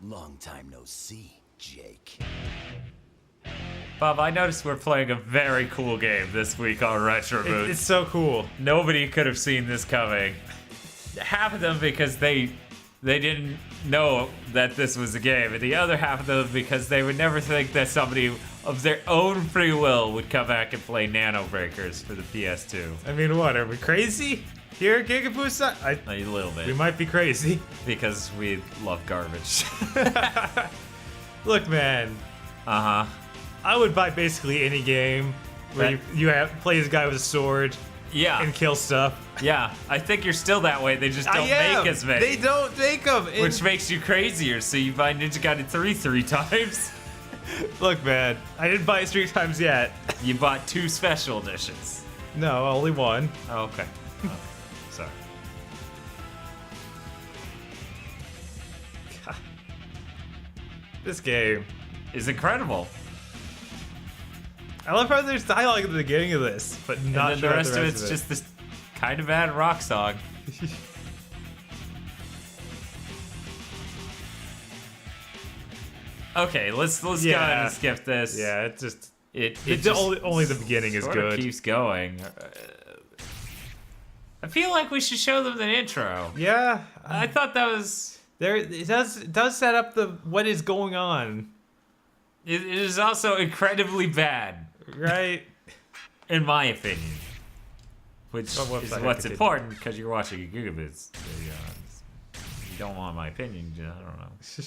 Long time no see, Jake. Bob, I noticed we're playing a very cool game this week on RetroBoots. It's so cool. Nobody could have seen this coming. Half of them because they didn't know that this was a game, and the other half of them because they would never think that somebody of their own free will would come back and play NanoBreakers for the PS2. I mean, what, are we crazy? Here at GigaBoots? A little bit. We might be crazy. Because we love garbage. Look, man. Uh-huh. I would buy basically any game where you play as a guy with a sword and kill stuff. Yeah, I think you're still that way. They just don't make as many. They don't make them. Which makes you crazier, so you buy Ninja Gaiden 3 3 times. Look, man, I didn't buy it 3 times yet. You bought 2 special editions. No, only 1. Oh, okay. Okay. Sorry. God. This game is incredible. I love how there's dialogue at the beginning of this, but not and then the rest of it's just this kind of bad rock song. Okay, let's go ahead and skip this. Yeah, it's just it's only the beginning is good. Keeps going. I feel like we should show them the intro. Yeah, I thought that was there. It does set up what is going on. It is also incredibly bad, right? In my opinion, which is what's important because you're watching GigaBoots. So, you don't want my opinion. I don't know.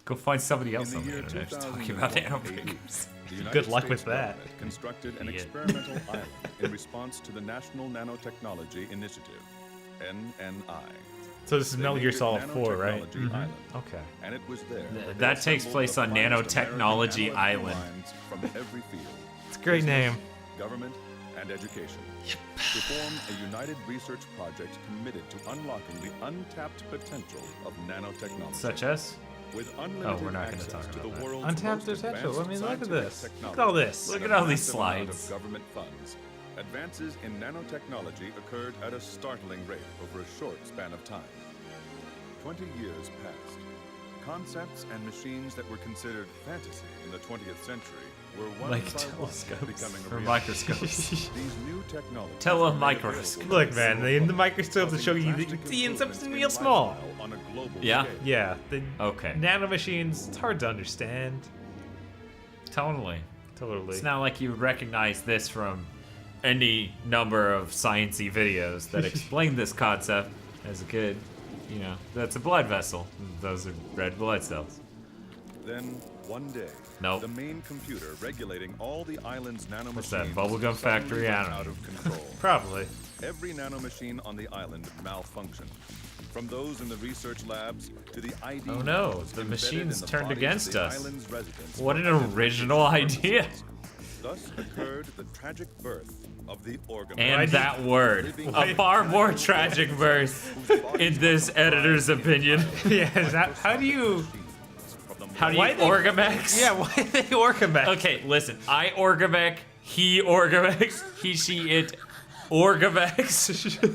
Go find somebody else on the internet who's talking about NanoBreakers. Good luck with that. Constructed an experimental island in response to the National Nanotechnology Initiative, NNI. So this is Metal Gear Solid 4, right? Island, okay. And it was there that takes place on Nanotechnology Island. From every field. It's a great name. Government and education. To form a united research project committed to unlocking the untapped potential of nanotechnology. Such as? With unlimited we're not going to access talk to about the that. world's Untapped most potential. I mean, look at this. technology. Look at all this. Look at all these Massive amount slides. of government funds. Advances in nanotechnology occurred at a startling rate over a short span of time. 20 years passed. Concepts and machines that were considered fantasy in the 20th century were one like by telescopes one becoming a or reality. microscopes. These new technologies Telemicroscope. Look, man, the microscope to show you seeing something real small. On a global Yeah? scale. Yeah, the Okay. nanomachines, it's hard to understand. Totally. Totally. It's not like you would recognize this from any number of sciencey videos that explain this concept as a kid. You know, that's a blood vessel. Those are red blood cells. Then, one day, Nope. the main computer regulating all the island's nanomachines What's that, bubblegum factory? suddenly I went don't out know. of control. Probably. Every nanomachine on the island malfunctioned. From those in the research labs to the ID Oh no, nodes the embedded machines in the turned bodies against of the us. island's residents What an were original idea. Thus occurred the tragic birth of the organ. And that word. A far more tragic birth, in this editor's opinion. Yeah, is that, how do you Orgamex? Yeah, why they Orgamex? Okay, listen. I Orgamex, he Orgamex, he, she, it Orgamex.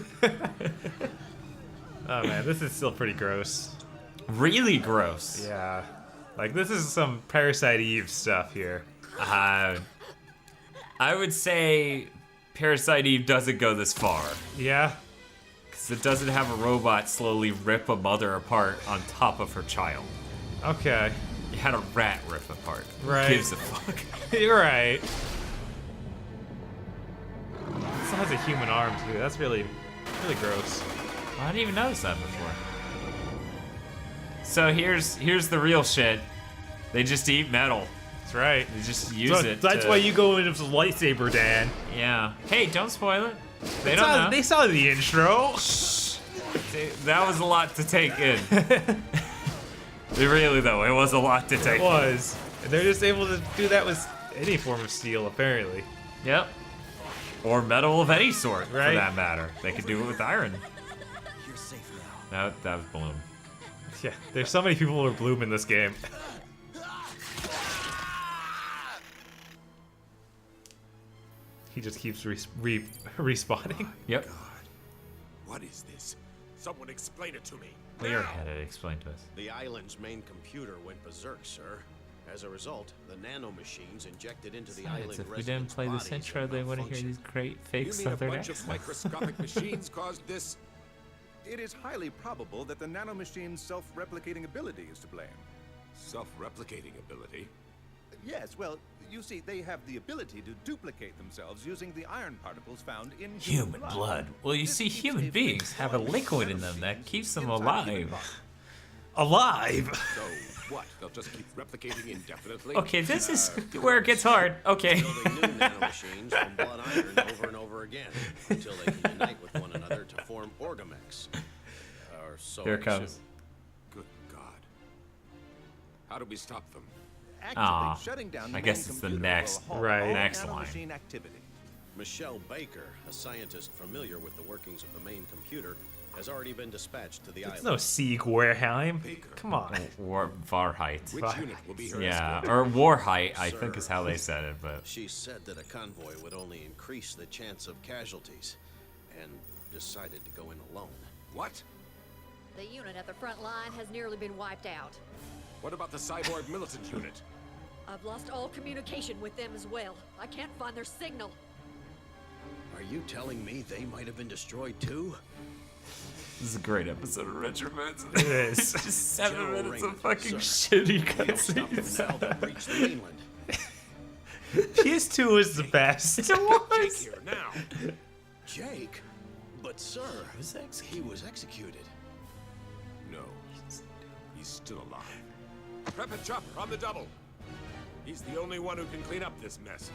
Oh man, this is still pretty gross. Really gross. Yeah. Like, this is some Parasite Eve stuff here. I would say Parasite Eve doesn't go this far. Yeah? Because it doesn't have a robot slowly rip a mother apart on top of her child. Okay. It had a rat rip apart. Right. Who gives a fuck? You're right. This has a human arm too. That's really gross. I didn't even notice that before. So here's the real shit. They just eat metal. That's right. They just use it. That's why you go into the lightsaber, Dan. Yeah. Hey, don't spoil it. They don't know. They saw the intro. That was a lot to take in. Really though, it was a lot to take. It was. And they're just able to do that with any form of steel, apparently. Yep. Or metal of any sort, Right. for that matter. They could do it with iron. You're safe now. That was Bloom. Yeah, there's so many people who are Bloom in this game. He just keeps respawning. Yep. What is this? Someone explain it to me. Clear-headed, explain to us. The island's main computer went berserk, sir. As a result, the nanomachines injected into the island If we didn't play this intro, they wouldn't hear these great fake You mean a Southern bunch of accents. microscopic machines caused this? It is highly probable that the nanomachine's self-replicating ability is to blame. Self-replicating ability? Yes, well, you see, they have the ability to duplicate themselves using the iron particles found in Human blood. Well, you This see, keeps human a beings have a fixed liquid in them machine that keeps them inside human alive. body. Alive? So what? They'll just keep replicating indefinitely? Okay, this is where it gets hard. Okay. Building new nanomachines from blood iron over and over again until they can unite with one another to form orgamex. Or so Here I it comes. assume. Good God. How do we stop them? Actively Aw, shutting down the I main guess it's the computer next- will halt right. all next line. nanomachine activity. Michelle Baker, a scientist familiar with the workings of the main computer, has already been dispatched to the It's island. no Sieg Wareheim. Baker. Come on. War Varheit. Which unit will be her Yeah, escort? or Warheit, I think is how they said it, but She said that a convoy would only increase the chance of casualties, and decided to go in alone. What? The unit at the front line has nearly been wiped out. What about the cyborg militant unit? I've lost all communication with them as well. I can't find their signal. Are you telling me they might have been destroyed too? this is a great episode of RetroBoots. It is. Just 7 General minutes of Raymond, fucking sir. shitty We don't stop them cutscenes. now, they'll reach the mainland. PS2 is the best. It Jake was. here now. Jake? But sir, was he was executed. No. He's still alive. Prep a chopper on the double. He's the only one who can clean up this mess.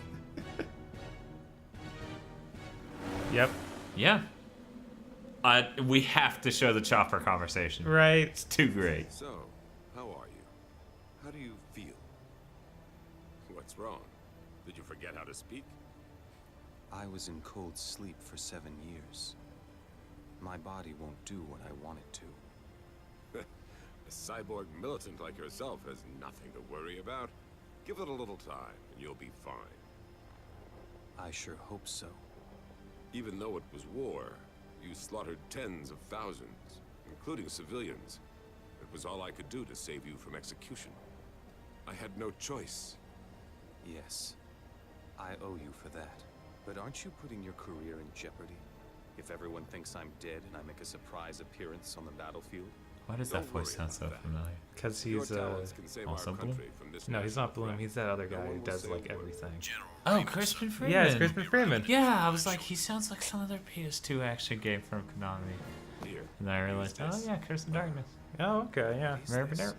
Yep. Yeah. We have to show the chopper conversation. Right. It's too great. So, how are you? How do you feel? What's wrong? Did you forget how to speak? I was in cold sleep for 7 years. My body won't do what I want it to. A cyborg militant like yourself has nothing to worry about. Give it a little time, and you'll be fine. I sure hope so. Even though it was war, you slaughtered tens of thousands, including civilians. It was all I could do to save you from execution. I had no choice. Yes, I owe you for that. But aren't you putting your career in jeopardy? If everyone thinks I'm dead and I make a surprise appearance on the battlefield? Why does that Don't voice worry sound so about that. familiar? Because Your he's, talents can save our also Bloom? country from this no, he's not national Bloom. threat. He's that other No guy one who will does, say like, a word. everything. Oh, Crispin Freeman. Yeah, it's Crispin Freeman. Yeah, I was like, he sounds like some other PS2 action game from Konami. Here, And then I realized, use oh this. yeah, Curse of Darkness. Oh, okay, yeah. Remember?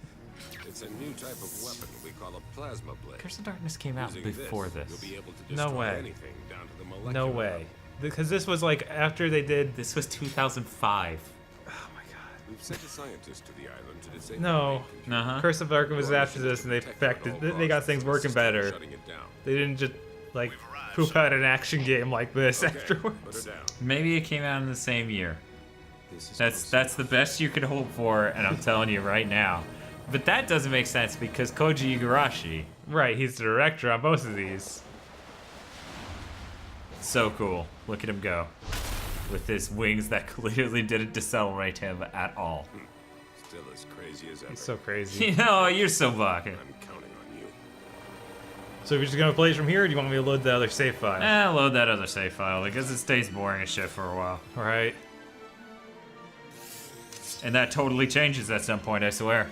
It's a new type of weapon we call a plasma blade. Curse of Darkness came out Using before this, this. you'll be able to No destroy way. anything down to the molecular No way. level. Because this was like after they did. This was 2005. Oh my god. We've sent a scientist to the island to disable No. the main Uh-huh. Curse of Darkness was computer. after this, and they Protect it at perfected. all They got costs, things the working system better. shutting it down. They didn't just like poop out an action game like this Okay, put afterwards. her down. Maybe it came out in the same year. This is That's the best you could hope for, and I'm telling you right now. But that doesn't make sense because Koji Igarashi, Right, he's the director on both of these. so cool. Look at him go. With his wings that clearly didn't decelerate him at all. Still as crazy as ever. He's so crazy. You know, you're so bucking. I'm counting on you. So if you're just gonna play it from here, or do you want me to load the other save file? Load that other save file because it stays boring as shit for a while. Right. And that totally changes at some point, I swear.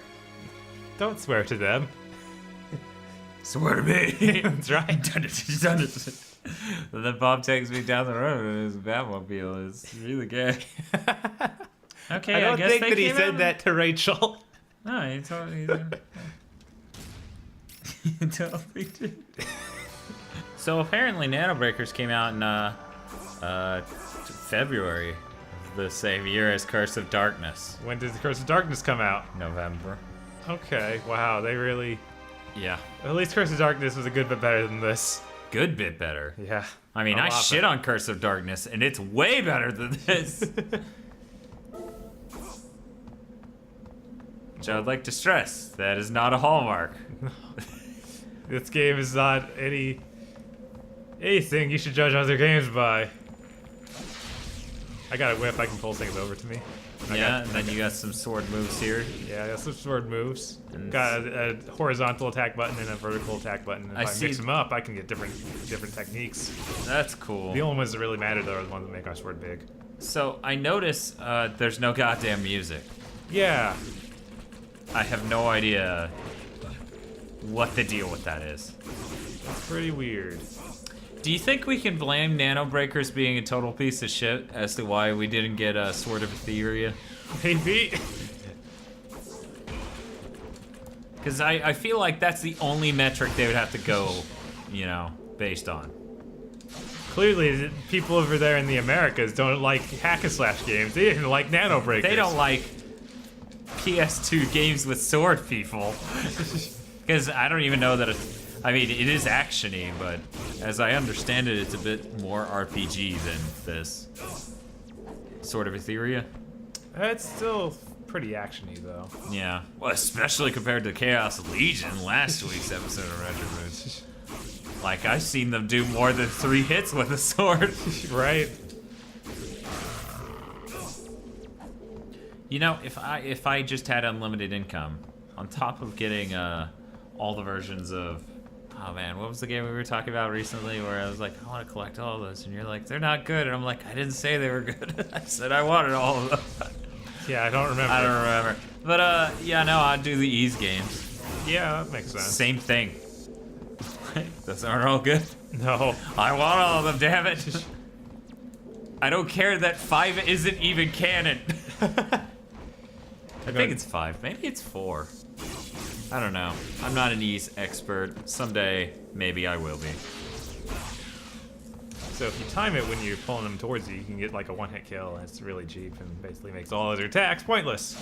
Don't swear to them. Swear to me. That's right. Done it. And then Bob takes me down the road and his Batmobile is really gay. Okay, I don't guess think they that he came said out- that to Rachel. No, he totally he totally did. So apparently NanoBreakers came out in February of the same year as Curse of Darkness. When did the Curse of Darkness come out? November. Okay, wow, they really. Yeah. At least Curse of Darkness was a good bit better than this. Good bit better. Yeah. I mean, A I lot shit better. on Curse of Darkness, and it's way better than this. Which I would like to stress, that is not a hallmark. This game is not anything you should judge other games by. I got a whip, I can pull things over to me. Yeah, and then you got some sword moves here. Yeah, I got some sword moves. And got a horizontal attack button and a vertical attack button. If I mix them up, I can get different techniques. That's cool. The only ones that really matter, though, are the ones that make our sword big. So, I notice there's no goddamn music. Yeah. I have no idea what the deal with that is. That's pretty weird. Do you think we can blame NanoBreakers being a total piece of shit as to why we didn't get a Sword of Etheria? Maybe. Because I feel like that's the only metric they would have to go, you know, based on. Clearly, people over there in the Americas don't like hack-and-slash games. They didn't like NanoBreakers. They don't like PS2 games with sword people. Because I don't even know that I mean, it is action-y, but as I understand it, it's a bit more RPG than this. Sword of Etheria? It's still pretty action-y, though. Yeah. Well, especially compared to Chaos Legion, last week's episode of RetroBoots. Like, I've seen them do more than 3 hits with a sword. Right. You know, if I just had unlimited income, on top of getting all the versions of, oh man, what was the game we were talking about recently where I was like, I want to collect all of those, and you're like, they're not good, and I'm like, I didn't say they were good. I said I wanted all of them. Yeah, I don't remember. I don't remember. But yeah, no, I'd do the Ease games. Yeah, that makes sense. Same thing. Those aren't all good. No. I want all of them, damn it. I don't care that 5 isn't even canon. I think it's 5. Maybe it's 4. I don't know. I'm not an Ease expert. Someday, maybe I will be. So if you time it when you're pulling them towards you, you can get like a one-hit kill, and it's really cheap and basically makes all other attacks pointless.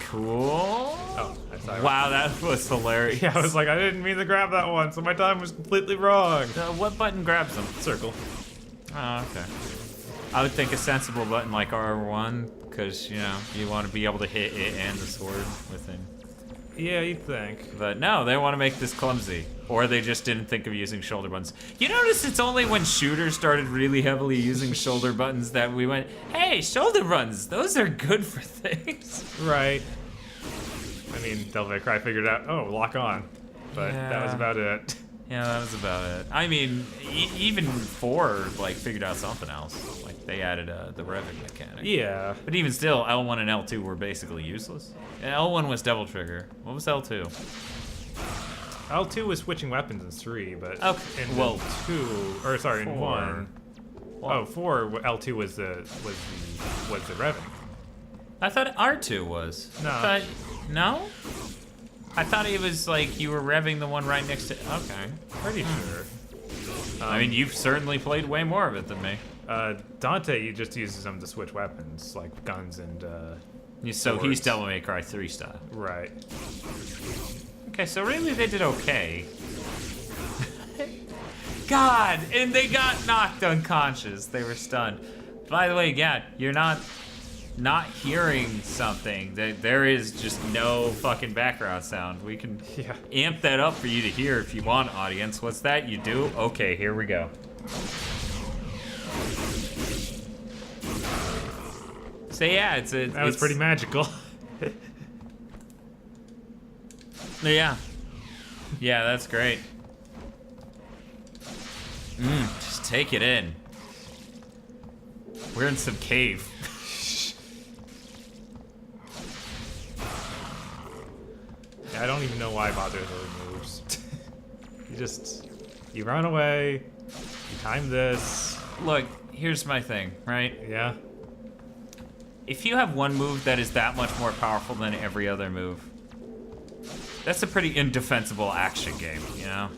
Cool. Oh, I saw it. Wow, that was hilarious. Yeah, I was like, I didn't mean to grab that one, so my time was completely wrong. What button grabs them? Circle. Oh, okay. I would think a sensible button like R1, because, you know, you want to be able to hit it and the sword within. Yeah, you'd think. But no, they want to make this clumsy. Or they just didn't think of using shoulder buttons. You notice it's only when shooters started really heavily using shoulder buttons that we went, hey, shoulder buttons, those are good for things. Right. I mean, Devil May Cry figured out, oh, lock on. But that was about it. Yeah, that was about it. I mean, even 4, like, figured out something else. Like, they added the revving mechanic. Yeah. But even still, L1 and L2 were basically useless. And L1 was Devil Trigger. What was L2? L2 was switching weapons in 3, but okay. in well, 2, or sorry, 4. in 1. Well, 4, L2 was the revving. I thought R2 was. No. No? I thought it was like you were revving the one right next to. Okay. Pretty sure. I mean, you've certainly played way more of it than me. Dante, he just uses them to switch weapons, like guns and. So swords. he's Devil May Cry 3 style. Right. Okay, so really they did okay. God, and they got knocked unconscious. They were stunned. By the way, yeah, you're not hearing something. There is just no fucking background sound. We can amp that up for you to hear if you want, audience. What's that? You do? Okay, here we go. So yeah, that was pretty magical. Yeah. Yeah, that's great. Just take it in. We're in some cave. Yeah, I don't even know why I bother with those moves. You run away, you time this. Look, here's my thing, right? Yeah. If you have one move that is that much more powerful than every other move, that's a pretty indefensible action game, you know?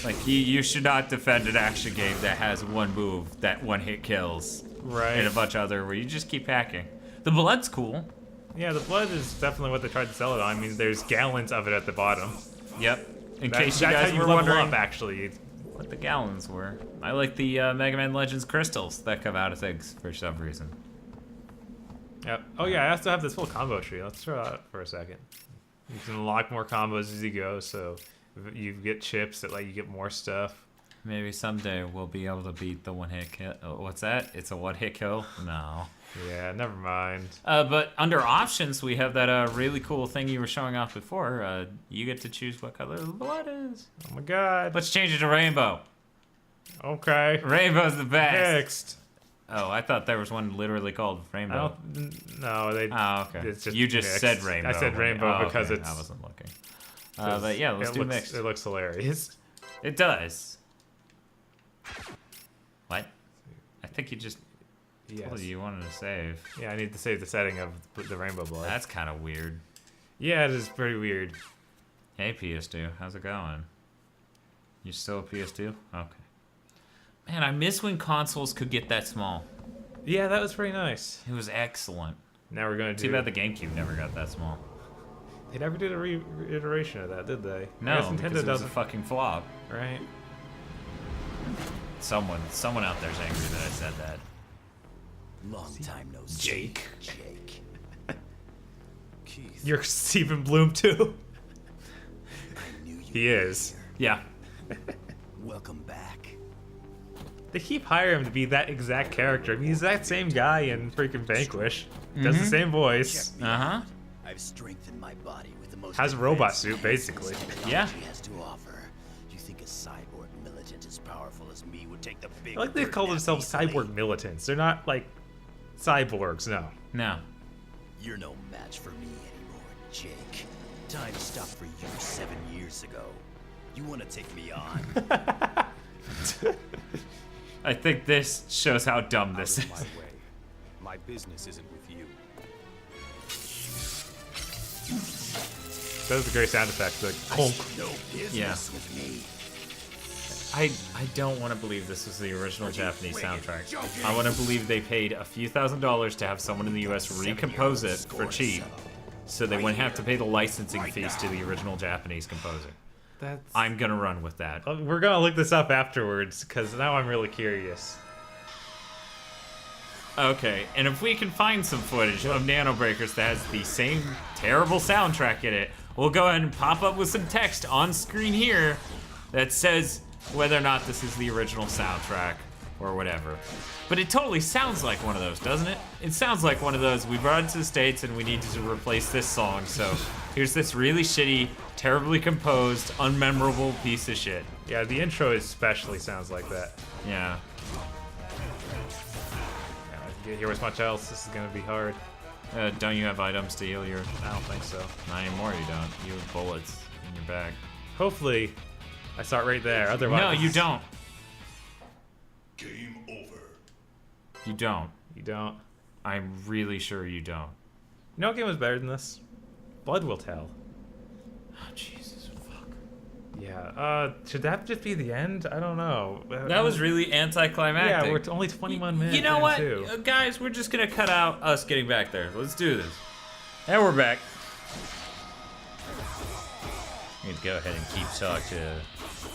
Like, you should not defend an action game that has one move that one-hit kills. Right. And a bunch of other where you just keep hacking. The blood's cool. Yeah, the blood is definitely what they tried to sell it on. I mean, there's gallons of it at the bottom. Yep. In case you that's guys how you were level wondering up, actually. what the gallons were. I like the Mega Man Legends crystals that come out of things for some reason. Yep. Oh yeah, I also have this full combo tree. Let's try that for a second. You can unlock more combos as you go, so you get chips that let you get more stuff. Maybe someday we'll be able to beat the one-hit kill. What's that? It's a one-hit kill? No. Yeah, never mind. But under options, we have that really cool thing you were showing off before. You get to choose what color the blood is. Oh my god. Let's change it to rainbow. Okay. Rainbow's the best. Fixed. Oh, I thought there was one literally called rainbow. No, they. Oh, okay. It's just you just mixed. said rainbow. I said rainbow Oh, because okay. it's. I wasn't looking. But yeah, let's do mixed. It looks hilarious. It does. What? I think you just. Yes. Well, you wanted to save. Yeah, I need to save the setting of the rainbow blood. That's kind of weird. Yeah, it is pretty weird. Hey, PS2, how's it going? You still a PS2? Okay. Man, I miss when consoles could get that small. Yeah, that was pretty nice. It was excellent. Now we're gonna do. Too bad the GameCube never got that small. They never did a reiteration of that, did they? No, I guess because Nintendo it was a doesn't. fucking flop. Right. Someone out there's angry that I said that. Long time no see. Jake. Keith. You're Stephen Bloom too. I knew you He is. Yeah. Welcome back. They keep hiring him to be that exact character. I mean, he's that same guy in freaking Vanquish. Does the same voice. Uh-huh. I've strengthened my body with the most Has a robot advanced suit, basically. Yeah. technology has to offer. You think a cyborg militant as powerful as me would take the big I like they bird call nap themselves easily? cyborg militants. They're not like cyborgs, no. No. You're no match for me anymore, Jake. Time stopped for you 7 years ago. You want to take me on? I think this shows how dumb this Out is. of my way. My business isn't with you. That was a great sound effect. Like, honk. No business Yeah. with me. I don't want to believe this was the original Japanese soundtrack. I want to believe they paid a few $1,000s to have someone in the US recompose it for cheap, so they wouldn't have to pay the licensing fees to the original Japanese composer. That's... I'm gonna run with that. We're gonna look this up afterwards, because now I'm really curious. Okay, and if we can find some footage of NanoBreakers that has the same terrible soundtrack in it, we'll go ahead and pop up with some text on screen here that says whether or not this is the original soundtrack or whatever. But it totally sounds like one of those, doesn't it? It sounds like one of those, we brought it to the States and we need to replace this song, so here's this really shitty, terribly composed, unmemorable piece of shit. Yeah, the intro especially sounds like that. Yeah. Yeah, I can get here with much else. This is gonna be hard. Don't you have items to heal your... I don't think so. Not anymore, you don't. You have bullets in your bag. Hopefully, I start right there. Otherwise, No, you don't. Game over. You don't. You don't. I'm really sure you don't. You know what game was better than this? Blood Will Tell. Oh, Jesus, fuck. Yeah. Should that just be the end? I don't know. That was really anticlimactic. Yeah, we're only 21 minutes. You know what? Too. Guys, we're just gonna cut out us getting back there. Let's do this. And we're back. Need to go ahead and keep talk to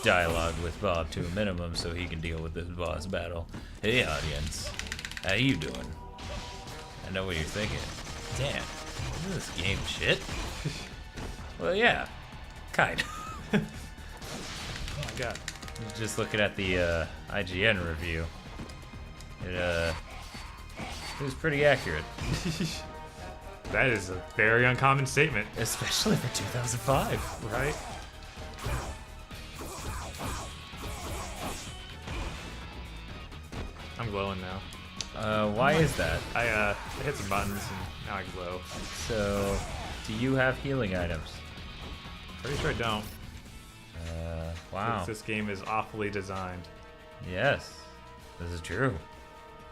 dialogue with Bob to a minimum so he can deal with this boss battle. Hey, audience. How you doing? I know what you're thinking. Damn, isn't this game shit? Well, yeah. Kind of. Oh my god. Just looking at the IGN review, it was pretty accurate, That is a very uncommon statement, especially for 2005. right? I'm glowing now. Why is that? I hit some buttons and now I glow. So, do you have healing items? Pretty sure I don't. Wow. This game is awfully designed. Yes, this is true.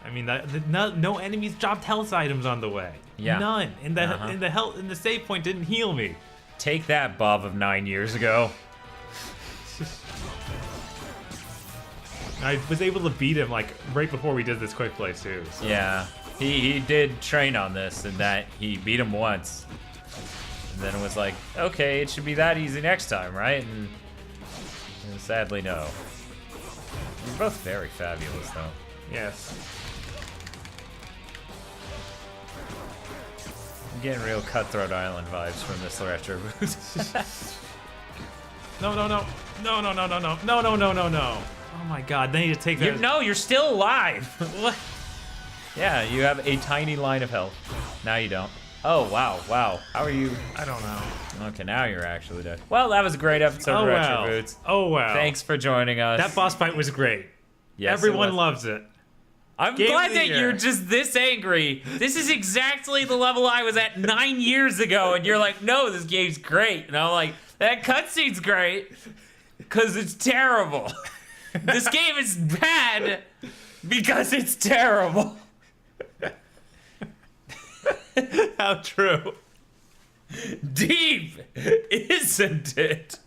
I mean, no enemies dropped health items on the way. Yeah. None. And the Uh-huh. and the health and the save point didn't heal me. Take that, Bob of 9 years ago. I was able to beat him like right before we did this quick play too. So. Yeah, he did train on this, and that he beat him once, and then it was like, okay, it should be that easy next time, right? And sadly, no. You're both very fabulous, though. Yes. I'm getting real Cutthroat Island vibes from this RetroBoots. No. Oh my god, they need to take that. No, you're still alive. What? Yeah, you have a tiny line of health. Now you don't. Oh, wow, wow. How are you? I don't know. Okay, now you're actually dead. Well, that was a great episode of RetroBoots. Oh, wow. Thanks for joining us. That boss fight was great. Yes, Everyone loves it. I'm Game glad of the that year. you're just this angry. This is exactly the level I was at 9 years ago, and you're like, no, this game's great. And I'm like, that cutscene's great, because it's terrible. This game is bad because it's terrible. How true. Deep, isn't it?